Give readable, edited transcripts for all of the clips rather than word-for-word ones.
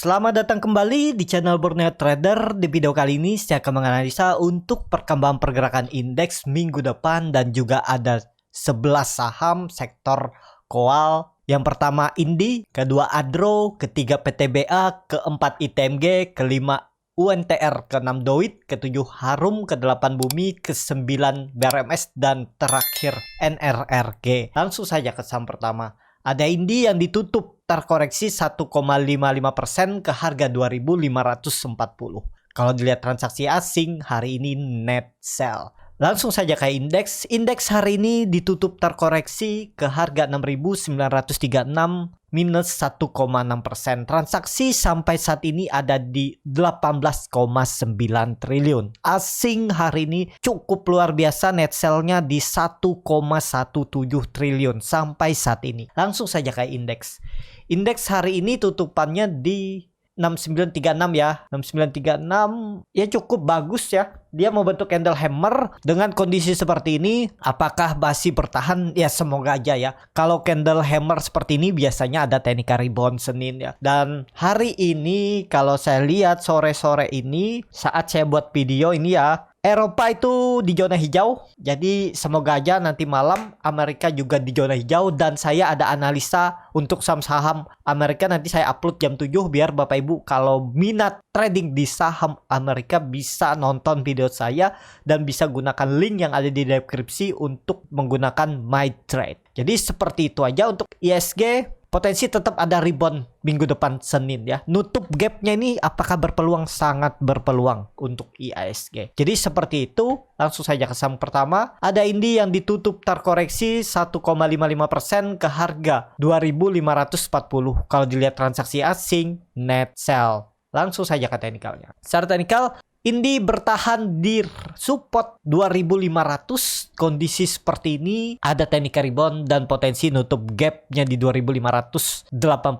Selamat datang kembali di channel Borneo Trader. Di video kali ini saya akan menganalisa untuk perkembangan pergerakan indeks minggu depan dan juga ada 11 saham sektor koal. Yang pertama Indi, kedua Adro, ketiga PTBA, keempat ITMG, kelima UNTR, keenam Doit, ketujuh Harum, kedelapan Bumi, kesembilan BRMS, dan terakhir NRRG. Langsung saja ke saham pertama. Ada Indi yang ditutup terkoreksi 1,55% ke harga 2.540. Kalau dilihat transaksi asing, hari ini net sell. Langsung saja ke indeks. Indeks hari ini ditutup terkoreksi ke harga 6.936 minus 1,6%. Transaksi sampai saat ini ada di 18,9 triliun. Asing hari ini cukup luar biasa, net sell-nya di 1,17 triliun sampai saat ini. Langsung saja ke indeks. Indeks hari ini tutupannya di 6936 ya. 6936 ya cukup bagus ya. Dia membentuk candle hammer dengan kondisi seperti ini. Apakah masih bertahan? Ya semoga aja ya. Kalau candle hammer seperti ini biasanya ada teknik rebound Senin ya. Dan hari ini kalau saya lihat sore-sore ini saat saya buat video ini ya, Eropa itu di zona hijau. Jadi semoga aja nanti malam Amerika juga di zona hijau. Dan saya ada analisa untuk saham-saham Amerika. Nanti saya upload jam 7 biar Bapak Ibu kalau minat trading di saham Amerika bisa nonton video saya. Dan bisa gunakan link yang ada di deskripsi untuk menggunakan My Trade. Jadi seperti itu aja untuk ISG. Potensi tetap ada rebound minggu depan Senin ya. Nutup gapnya ini apakah berpeluang? Sangat berpeluang untuk IISG. Jadi seperti itu. Langsung saja ke saham pertama. Ada Indi yang ditutup terkoreksi 1,55% ke harga 2.540. Kalau dilihat transaksi asing, net sell. Langsung saja ke teknikalnya. Secara teknikal, Indi bertahan di support 2500. Kondisi seperti ini ada teknik rebound dan potensi nutup gapnya di 2580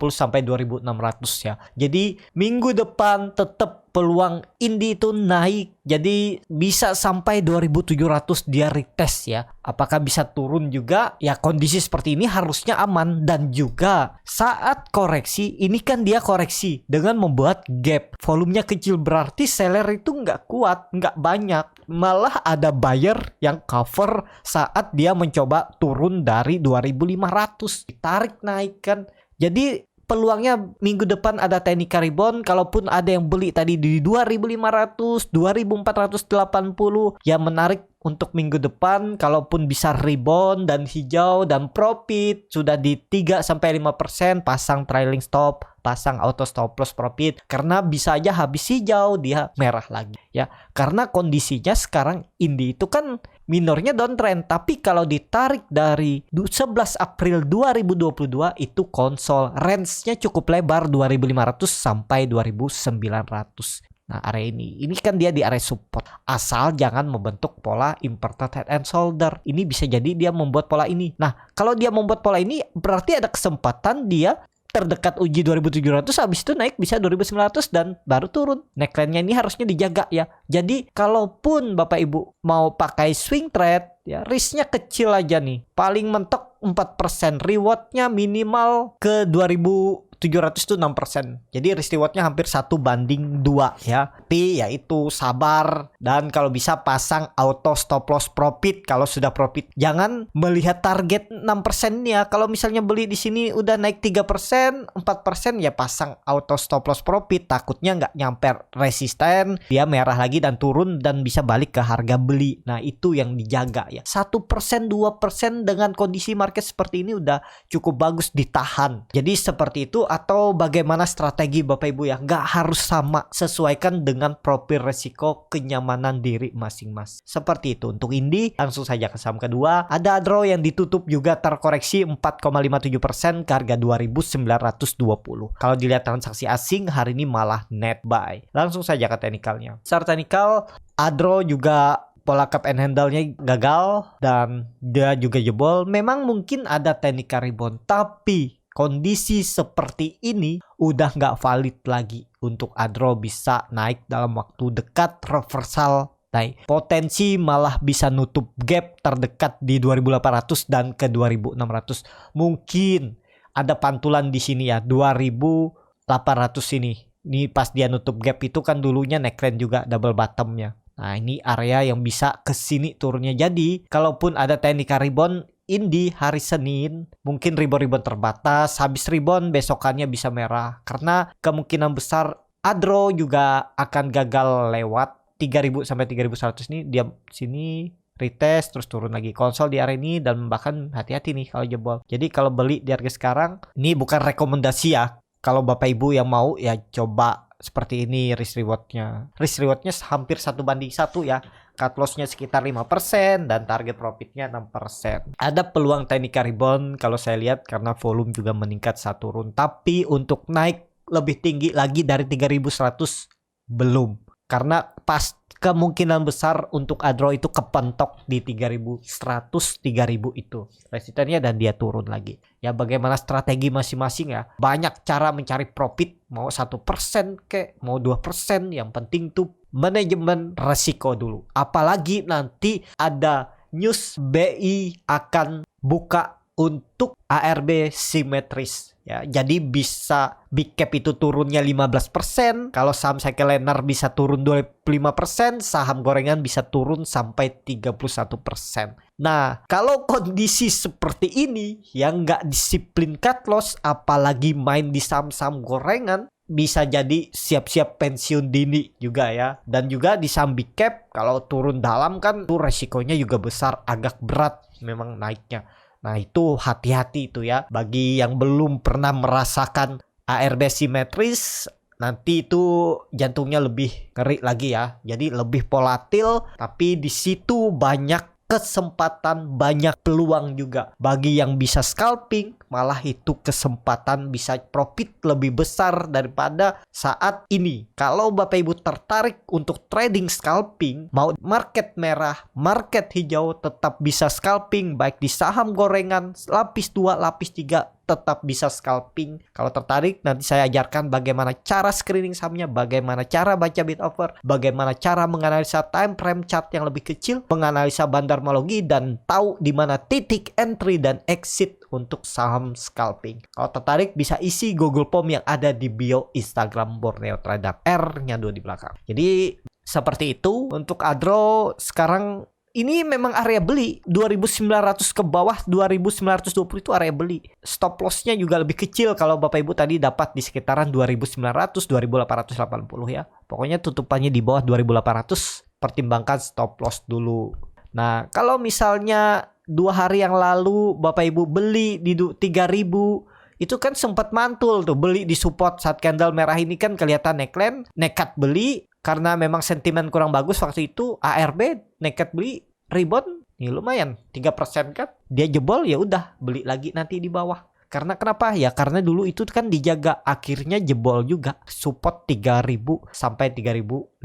sampai 2600 ya. Jadi minggu depan tetap peluang Indi itu naik. Jadi bisa sampai 2700 dia retest ya. Apakah bisa turun juga? Ya kondisi seperti ini harusnya aman. Dan juga saat koreksi, ini kan dia koreksi dengan membuat gap. Volumenya kecil berarti seller itu nggak kuat, nggak banyak. Malah ada buyer yang cover saat dia mencoba turun dari 2500. Ditarik naik kan. Jadi peluangnya minggu depan ada teknik rebound. Kalaupun ada yang beli tadi di 2500, 2480 ya menarik untuk minggu depan. Kalaupun bisa rebound dan hijau dan profit sudah di 3-5%, pasang trailing stop, pasang auto stop loss profit. Karena bisa aja habis hijau dia merah lagi ya. Karena kondisinya sekarang Indi itu kan minornya downtrend, tapi kalau ditarik dari 11 April 2022 itu konsol range-nya cukup lebar 2500 sampai 2900. Nah area ini kan dia di area support. Asal jangan membentuk pola inverted head and shoulder. Ini bisa jadi dia membuat pola ini. Nah kalau dia membuat pola ini berarti ada kesempatan dia terdekat uji 2700, habis itu naik bisa 2900 dan baru turun. Neckline-nya ini harusnya dijaga ya. Jadi kalaupun Bapak Ibu mau pakai swing trade ya, risknya kecil aja nih. Paling mentok 4%, rewardnya minimal ke 2700 itu 6%. Jadi risk rewardnya hampir 1:2 ya. Tapi ya itu sabar. Dan kalau bisa pasang auto stop loss profit kalau sudah profit. Jangan melihat target 6% ya. Kalau misalnya beli di sini udah naik 3%, 4% ya pasang auto stop loss profit. Takutnya nggak nyampe resisten, dia merah lagi dan turun dan bisa balik ke harga beli. Nah itu yang dijaga ya. 1%, 2% dengan kondisi market seperti ini udah cukup bagus ditahan. Jadi seperti itu. Atau bagaimana strategi Bapak Ibu ya, nggak harus sama, sesuaikan dengan profil resiko kenyamanan diri masing-masing. Seperti itu untuk Indi. Langsung saja ke saham kedua. Ada Adro yang ditutup juga terkoreksi 4,57% ke harga 2.920. Kalau dilihat transaksi asing hari ini malah net buy. Langsung saja ke teknikalnya. Secara teknikal Adro juga pola cup and handle-nya gagal dan dia juga jebol. Memang mungkin ada teknik rebound, tapi kondisi seperti ini udah nggak valid lagi untuk Adro bisa naik dalam waktu dekat reversal naik. Potensi malah bisa nutup gap terdekat di 2800 dan ke 2600. Mungkin ada pantulan di sini ya 2800 ini. Nih pas dia nutup gap itu kan dulunya neckline juga double bottomnya. Nah ini area yang bisa kesini turunnya. Jadi kalaupun ada technical rebound di hari Senin, mungkin rebound terbatas. Habis rebound besokannya bisa merah. Karena kemungkinan besar Adro juga akan gagal lewat 3000 sampai 3100 nih. Dia sini retest terus turun lagi konsol di area ini, dan bahkan hati-hati nih kalau jebol. Jadi kalau beli di harga sekarang, ini bukan rekomendasi ya. Kalau Bapak Ibu yang mau ya coba seperti ini risk rewardnya. Risk rewardnya hampir 1:1 ya. Cut loss-nya sekitar 5% dan target profitnya 6%. Ada peluang technical rebound kalau saya lihat karena volume juga meningkat saat turun. Tapi untuk naik lebih tinggi lagi dari 3100 belum. Karena pas kemungkinan besar untuk Adro itu kepentok di 3100, 3000 itu resistennya dan dia turun lagi. Ya bagaimana strategi masing-masing ya. Banyak cara mencari profit, mau 1% kek, mau 2%, yang penting tuh manajemen resiko dulu. Apalagi nanti ada news BI akan buka untuk ARB simetris. Ya, jadi bisa big cap itu turunnya 15%, kalau saham cycle liner bisa turun 25%, saham gorengan bisa turun sampai 31%. Nah, kalau kondisi seperti ini yang nggak disiplin cut loss, apalagi main di saham-saham gorengan, bisa jadi siap-siap pensiun dini juga ya. Dan juga di saham big cap, kalau turun dalam kan tuh resikonya juga besar, agak berat memang naiknya. Nah itu hati-hati itu ya. Bagi yang belum pernah merasakan ARB simetris, nanti itu jantungnya lebih ngeri lagi ya. Jadi lebih volatil, tapi di situ banyak kesempatan, banyak peluang juga. Bagi yang bisa scalping, malah itu kesempatan bisa profit lebih besar daripada saat ini. Kalau Bapak Ibu tertarik untuk trading scalping, mau market merah, market hijau, tetap bisa scalping baik di saham gorengan, lapis 2, lapis 3, tetap bisa scalping. Kalau tertarik, nanti saya ajarkan bagaimana cara screening sahamnya, bagaimana cara baca bid offer, bagaimana cara menganalisa time frame chart yang lebih kecil, menganalisa bandarmologi, dan tahu di mana titik entry dan exit untuk saham scalping. Kalau tertarik, bisa isi Google Form yang ada di bio Instagram Borneo Trader, R-nya 2 di belakang. Jadi seperti itu untuk Adro. Sekarang ini memang area beli 2900 ke bawah 2920 itu area beli. Stop loss-nya juga lebih kecil kalau Bapak Ibu tadi dapat di sekitaran 2900 2880 ya. Pokoknya tutupannya di bawah 2800, pertimbangkan stop loss dulu. Nah, kalau misalnya 2 hari yang lalu Bapak Ibu beli di 3000, itu kan sempat mantul tuh, beli di support saat candle merah ini kan kelihatan neckline, nekat beli. Karena memang sentimen kurang bagus waktu itu, ARB nekat beli, rebound, nih lumayan 3% kan. Dia jebol, ya udah beli lagi nanti di bawah. Karena kenapa? Ya karena dulu itu kan dijaga, akhirnya jebol juga. Support 3000 sampai 3050.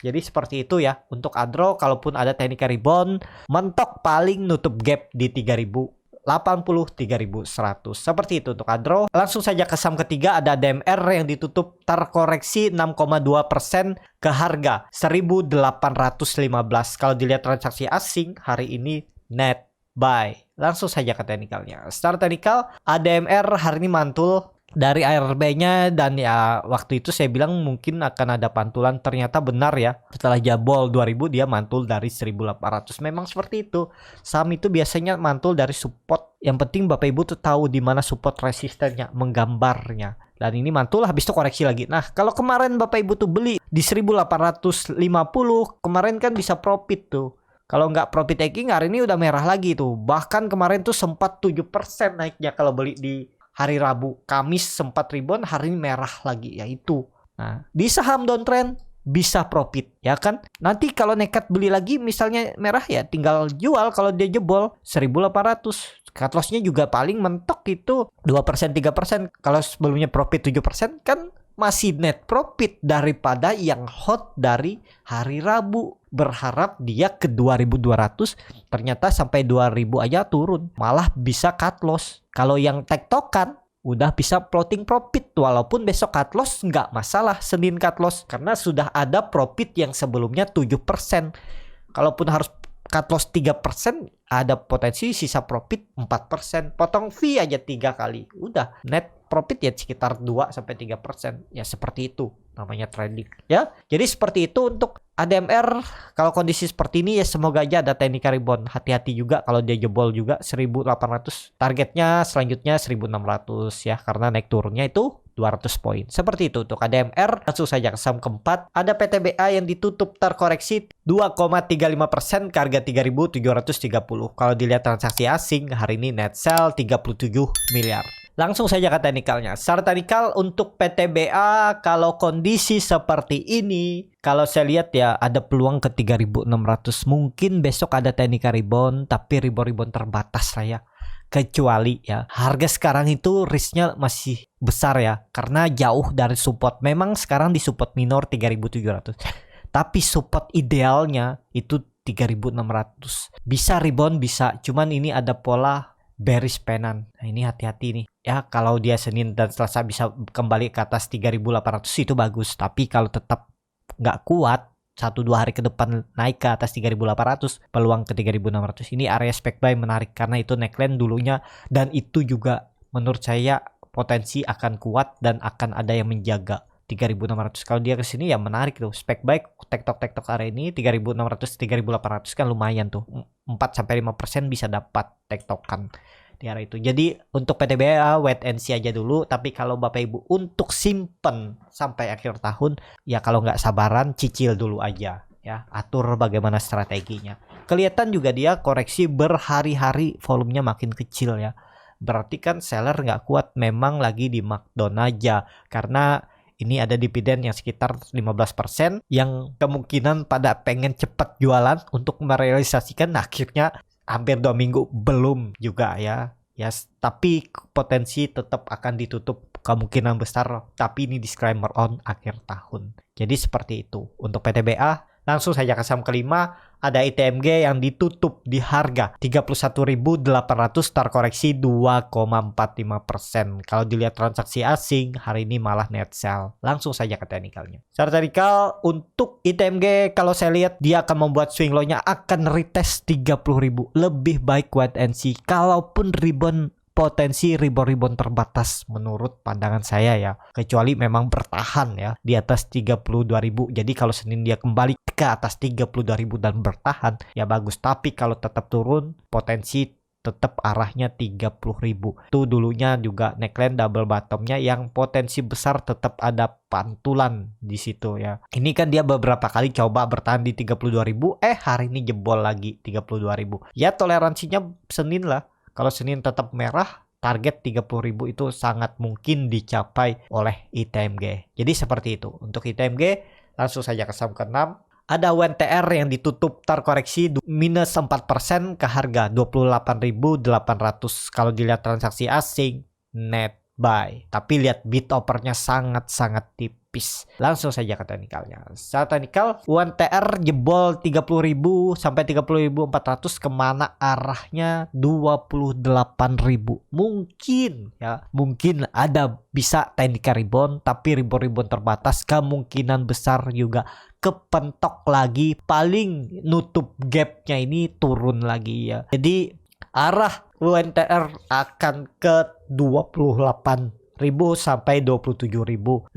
Jadi seperti itu ya untuk Adro. Kalaupun ada technical rebound, mentok paling nutup gap di 3080, 3100. Seperti itu untuk Adro. Langsung saja ke saham ketiga, ada DMR yang ditutup terkoreksi 6,2% ke harga 1815. Kalau dilihat transaksi asing hari ini net buy. Langsung saja ke teknikalnya. Start teknikal, ADMR hari ini mantul dari ARB-nya, dan ya waktu itu saya bilang mungkin akan ada pantulan, ternyata benar ya. Setelah jabol 2000 dia mantul dari 1800. Memang seperti itu. Saham itu biasanya mantul dari support. Yang penting Bapak Ibu tuh tahu di mana support resistennya, menggambarnya. Dan ini mantul, habis itu koreksi lagi. Nah, kalau kemarin Bapak Ibu tuh beli di 1850, kemarin kan bisa profit tuh. Kalau nggak profit taking, hari ini udah merah lagi tuh. Bahkan kemarin tuh sempat 7% naiknya kalau beli di hari Rabu. Kamis sempat rebound, hari ini merah lagi, yaitu. Nah, di saham downtrend bisa profit, ya kan? Nanti kalau nekat beli lagi misalnya merah, ya tinggal jual kalau dia jebol 1800. Cut loss-nya juga paling mentok itu 2%, 3%. Kalau sebelumnya profit 7% kan masih net profit daripada yang hot dari hari Rabu. Berharap dia ke 2200, ternyata sampai 2000 aja turun, malah bisa cut loss. Kalau yang tektokan udah bisa floating profit, walaupun besok cut loss nggak masalah, Senin cut loss, karena sudah ada profit yang sebelumnya 7%. Kalaupun harus cut loss 3%, ada potensi sisa profit 4%. Potong fee aja 3 kali. Udah net profit ya sekitar 2-3%. Ya seperti itu namanya trading. Ya, jadi seperti itu untuk ADMR. Kalau kondisi seperti ini ya semoga aja ada technical rebound. Hati-hati juga kalau dia jebol juga 1800. Targetnya selanjutnya 1600 ya, karena naik turunnya itu 200 poin. Seperti itu untuk ADMR. Langsung saja ke saham keempat. Ada PTBA yang ditutup terkoreksi 2,35% ke harga 3.730. Kalau dilihat transaksi asing hari ini net sell 37 miliar. Langsung saja ke teknikalnya. Secara teknikal untuk PTBA kalau kondisi seperti ini, kalau saya lihat ya ada peluang ke 3.600. Mungkin besok ada technical rebound, tapi rebound terbatas lah ya. Kecuali ya harga sekarang itu risknya masih besar ya, karena jauh dari support. Memang sekarang di support minor 3.700, tapi support idealnya itu 3.600. Bisa rebound bisa, cuman ini ada pola bearish penan. Nah ini hati-hati nih ya, kalau dia Senin dan Selasa bisa kembali ke atas 3.800 itu bagus, tapi kalau tetap nggak kuat 1-2 hari ke depan naik ke atas 3.800, peluang ke 3.600 ini area spec buy menarik, karena itu neckline dulunya, dan itu juga menurut saya potensi akan kuat dan akan ada yang menjaga 3.600. Kalau dia ke sini ya menarik tuh spec buy, tektok area ini 3.600 3.800 kan lumayan tuh, 4-5% bisa dapat tektokan di area itu. Jadi untuk PTBA wait and see aja dulu, tapi kalau Bapak Ibu untuk simpen sampai akhir tahun ya kalau nggak sabaran cicil dulu aja ya, atur bagaimana strateginya. Kelihatan juga dia koreksi berhari-hari, volumenya makin kecil ya, berarti kan seller nggak kuat, memang lagi di markdown aja, karena ini ada dividen yang sekitar 15% yang kemungkinan pada pengen cepat jualan untuk merealisasikan, akhirnya hampir 2 minggu belum juga ya. Tapi potensi tetap akan ditutup kemungkinan besar, tapi ini disclaimer on akhir tahun. Jadi seperti itu untuk PTBA. Langsung saja ke saham kelima, ada ITMG yang ditutup di harga 31.800 terkoreksi 2,45%. Kalau dilihat transaksi asing hari ini malah net sell. Langsung saja ke teknikalnya. Secara teknikal untuk ITMG kalau saya lihat dia akan membuat swing low-nya akan retest 30.000. Lebih baik wait and see. Kalaupun rebound, potensi rebound terbatas menurut pandangan saya ya, kecuali memang bertahan ya di atas 32.000. Jadi kalau Senin dia kembali ke atas 32.000 dan bertahan ya bagus, tapi kalau tetap turun potensi tetap arahnya 30.000. Itu dulunya juga neckline double bottomnya yang potensi besar tetap ada pantulan di situ ya. Ini kan dia beberapa kali coba bertahan di 32.000, hari ini jebol lagi 32.000. Ya toleransinya Senin lah. Kalau Senin tetap merah, target 30.000 itu sangat mungkin dicapai oleh ITMG. Jadi seperti itu. Untuk ITMG, langsung saja ke saham ke-6. Ada WNTR yang ditutup terkoreksi minus 4% ke harga 28.800. Kalau dilihat transaksi asing, net buy. Tapi lihat bid offernya sangat-sangat tipis. Langsung saja ke teknikalnya. Secara teknikal, UNTR jebol 30.000 sampai 30.400, kemana arahnya 28.000. Mungkin ya, mungkin ada bisa technical rebound, tapi rebound terbatas, kemungkinan besar juga kepentok lagi, paling nutup gapnya ini turun lagi ya. Jadi arah UNTR akan ke 28.000 sampai 27.500.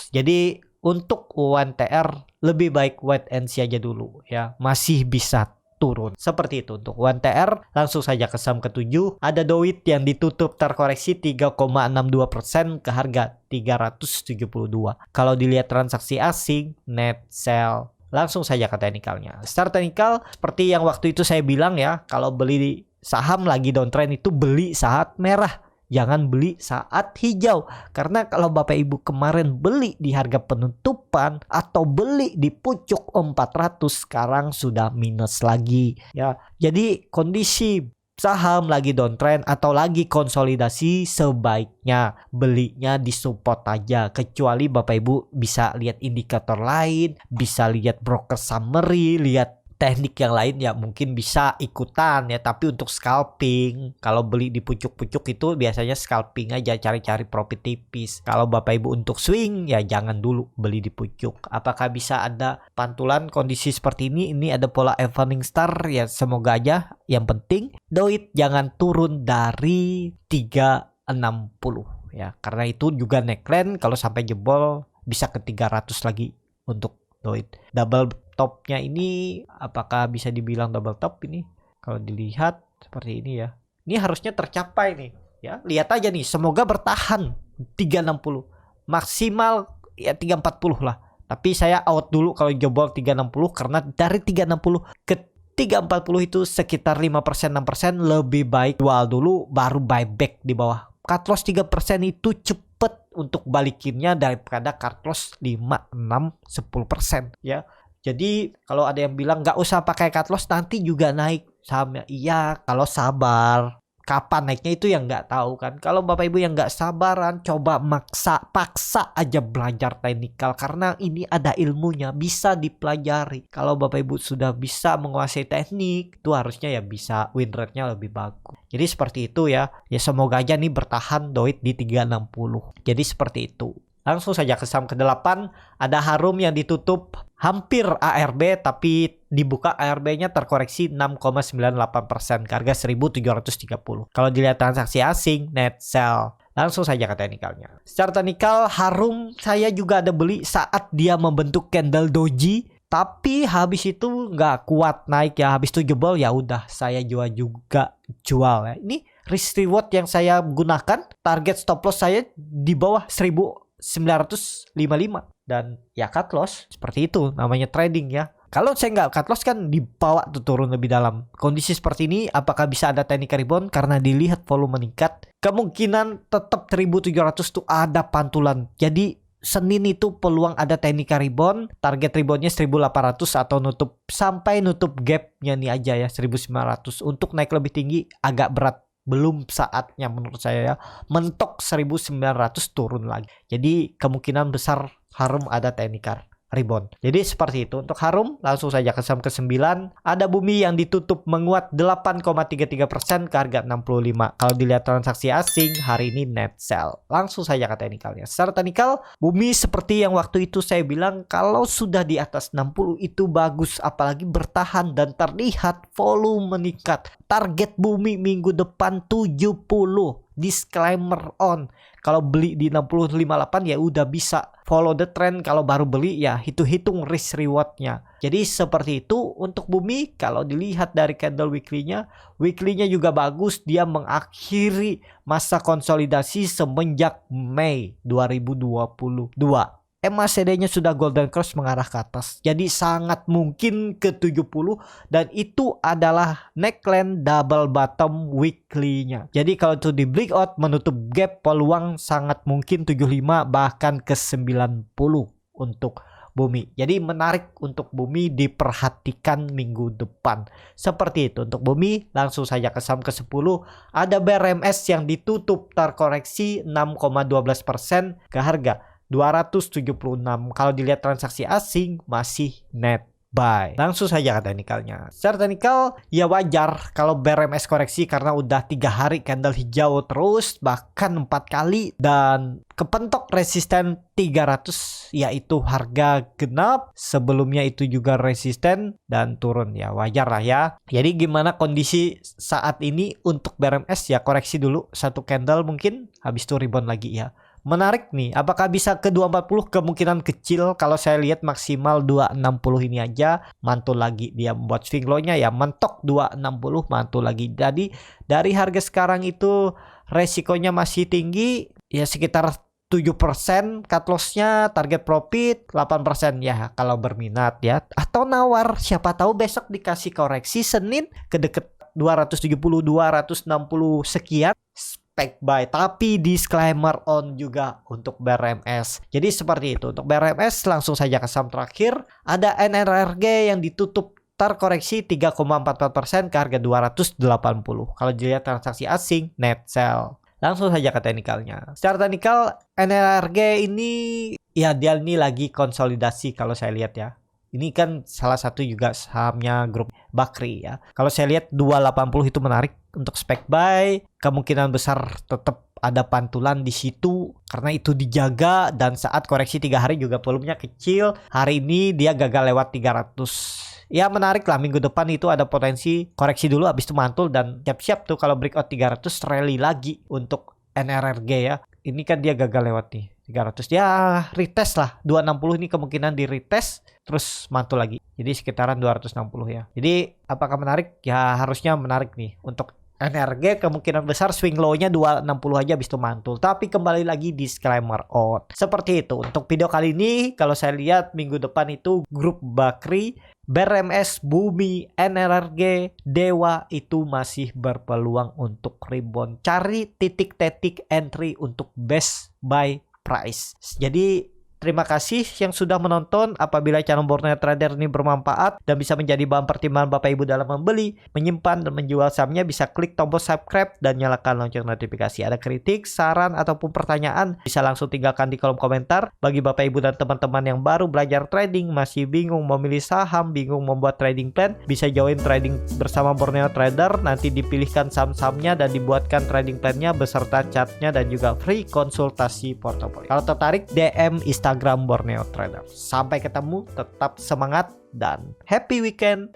Jadi untuk UNTR lebih baik wait and see aja dulu ya, masih bisa turun. Seperti itu untuk UNTR. Langsung saja ke saham ke-7, ada Doit yang ditutup terkoreksi 3,62% ke harga 372. Kalau dilihat transaksi asing, net sell. Langsung saja ke teknikalnya. Secara teknikal seperti yang waktu itu saya bilang ya, kalau beli saham lagi downtrend itu beli saat merah, jangan beli saat hijau. Karena kalau Bapak Ibu kemarin beli di harga penutupan atau beli di pucuk 400, sekarang sudah minus lagi ya. Jadi kondisi saham lagi downtrend atau lagi konsolidasi, sebaiknya belinya di support aja. Kecuali Bapak Ibu bisa lihat indikator lain, bisa lihat broker summary, lihat teknik yang lain ya mungkin bisa ikutan ya, tapi untuk scalping kalau beli di pucuk-pucuk itu biasanya scalping aja, cari-cari profit tipis. Kalau Bapak Ibu untuk swing ya jangan dulu beli di pucuk. Apakah bisa ada pantulan kondisi seperti ini? Ini ada pola evening star ya, semoga aja. Yang penting DOIT jangan turun dari 360 ya, karena itu juga neckline kalau sampai jebol bisa ke 300 lagi untuk DOIT. Double topnya ini apakah bisa dibilang double top ini? Kalau dilihat seperti ini ya. Ini harusnya tercapai nih ya. Lihat aja nih, semoga bertahan 360. Maksimal ya 340 lah. Tapi saya out dulu kalau jebol 360 karena dari 360 ke 340 itu sekitar 5% 6%, lebih baik jual dulu baru buyback di bawah. Cut loss 3% itu cepet untuk balikinnya daripada cut loss 5, 6, 10% ya. Jadi kalau ada yang bilang nggak usah pakai cut loss nanti juga naik sahamnya. Iya kalau sabar. Kapan naiknya itu yang nggak tahu kan. Kalau Bapak Ibu yang nggak sabaran, coba paksa aja belajar teknikal karena ini ada ilmunya, bisa dipelajari. Kalau Bapak Ibu sudah bisa menguasai teknik, itu harusnya ya bisa win rate-nya lebih bagus. Jadi seperti itu ya. Ya semoga aja nih bertahan DOIT di 360. Jadi seperti itu. Langsung saja ke saham ke-8, ada Harum yang ditutup hampir ARB tapi dibuka ARB-nya terkoreksi 6,98% ke harga 1.730. Kalau dilihat transaksi asing, net sell. Langsung saja ke teknikalnya. Secara teknikal Harum saya juga ada beli saat dia membentuk candle doji, tapi habis itu nggak kuat naik ya, habis itu jebol ya udah saya jual ya. Ini risk reward yang saya gunakan, target stop loss saya di bawah 1955 dan ya cut loss seperti itu namanya trading ya. Kalau saya nggak cut loss kan dibawa tuh turun lebih dalam. Kondisi seperti ini apakah bisa ada technical rebound karena dilihat volume meningkat? Kemungkinan tetap 1700 tuh ada pantulan. Jadi Senin itu peluang ada technical rebound, target reboundnya 1800 atau sampai nutup gapnya nih aja ya 1900. Untuk naik lebih tinggi agak berat. Belum saatnya menurut saya ya. Mentok 1900 turun lagi. Jadi kemungkinan besar Harum ada technical rebound. Jadi seperti itu untuk Harum. Langsung saja ke saham ke-9. Ada Bumi yang ditutup menguat 8,33% ke harga 65. Kalau dilihat transaksi asing hari ini net sell. Langsung saja ke teknikalnya. Secara teknikal Bumi seperti yang waktu itu saya bilang, kalau sudah di atas 60 itu bagus, apalagi bertahan dan terlihat volume meningkat. Target Bumi minggu depan 70. Disclaimer on. Kalau beli di 60.58 ya udah bisa follow the trend. Kalau baru beli ya hitung risk rewardnya. Jadi seperti itu untuk Bumi. Kalau dilihat dari candle weekly-nya juga bagus. Dia mengakhiri masa konsolidasi semenjak Mei 2022. MACD-nya sudah golden cross mengarah ke atas. Jadi sangat mungkin ke 70 dan itu adalah neckline double bottom weekly-nya. Jadi kalau itu di breakout menutup gap, peluang sangat mungkin 75 bahkan ke 90 untuk Bumi. Jadi menarik untuk Bumi diperhatikan minggu depan. Seperti itu untuk Bumi. Langsung saja ke saham ke-10. Ada BRMS yang ditutup terkoreksi 6,12% ke harga 276. Kalau dilihat transaksi asing masih net buy. Langsung saja ke teknikalnya. Secara teknikal ya wajar kalau BRMS koreksi karena udah 3 hari candle hijau terus, bahkan 4 kali, dan kepentok resisten 300 yaitu harga genap. Sebelumnya itu juga resisten dan turun ya, wajar lah ya. Jadi gimana kondisi saat ini untuk BRMS ya, koreksi dulu satu candle mungkin, habis itu rebound lagi ya. Menarik nih, apakah bisa ke 240? Kemungkinan kecil. Kalau saya lihat maksimal 260 ini aja, mantul lagi dia membuat swing low-nya ya, mentok 260 mantul lagi. Jadi dari harga sekarang itu resikonya masih tinggi ya, sekitar 7%, cut loss-nya, target profit 8% ya kalau berminat ya, atau nawar, siapa tahu besok dikasih koreksi Senin ke deket 270 260 sekian, buy. Tapi disclaimer on juga untuk BRMS. Jadi seperti itu untuk BRMS. Langsung saja ke saham terakhir. Ada NRRG yang ditutup terkoreksi 3,44% ke harga 280. Kalau dilihat transaksi asing net sell. Langsung saja ke teknikalnya. Secara teknikal NRRG ini ya dia ini lagi konsolidasi kalau saya lihat ya. Ini kan salah satu juga sahamnya grup Bakri ya. Kalau saya lihat 280 itu menarik untuk spek buy. Kemungkinan besar tetap ada pantulan di situ karena itu dijaga, dan saat koreksi 3 hari juga volumenya kecil. Hari ini dia gagal lewat 300. Ya menarik lah, minggu depan itu ada potensi koreksi dulu habis itu mantul, dan siap-siap tuh kalau breakout 300 rally lagi untuk NRRG ya. Ini kan dia gagal lewat nih 300, ya retest lah 260, ini kemungkinan di retest terus mantul lagi. Jadi sekitaran 260 ya. Jadi apakah menarik? Ya harusnya menarik nih. Untuk NRG kemungkinan besar swing low-nya 260 aja habis itu mantul. Tapi kembali lagi disclaimer on. Seperti itu. Untuk video kali ini kalau saya lihat minggu depan itu grup Bakri, BRMS, Bumi, NRRG, Dewa itu masih berpeluang untuk rebound. Cari titik-titik entry untuk best buy price. Jadi terima kasih yang sudah menonton. Apabila channel Borneo Trader ini bermanfaat dan bisa menjadi bahan pertimbangan Bapak Ibu dalam membeli, menyimpan, dan menjual sahamnya, bisa klik tombol subscribe dan nyalakan lonceng notifikasi. Ada kritik, saran, ataupun pertanyaan, bisa langsung tinggalkan di kolom komentar. Bagi Bapak Ibu dan teman-teman yang baru belajar trading, masih bingung memilih saham, bingung membuat trading plan, bisa join trading bersama Borneo Trader. Nanti dipilihkan saham-sahamnya dan dibuatkan trading plan-nya beserta chartnya dan juga free konsultasi portofolio. Kalau tertarik, DM Instagram Borneo Trader. Sampai ketemu, tetap semangat dan happy weekend.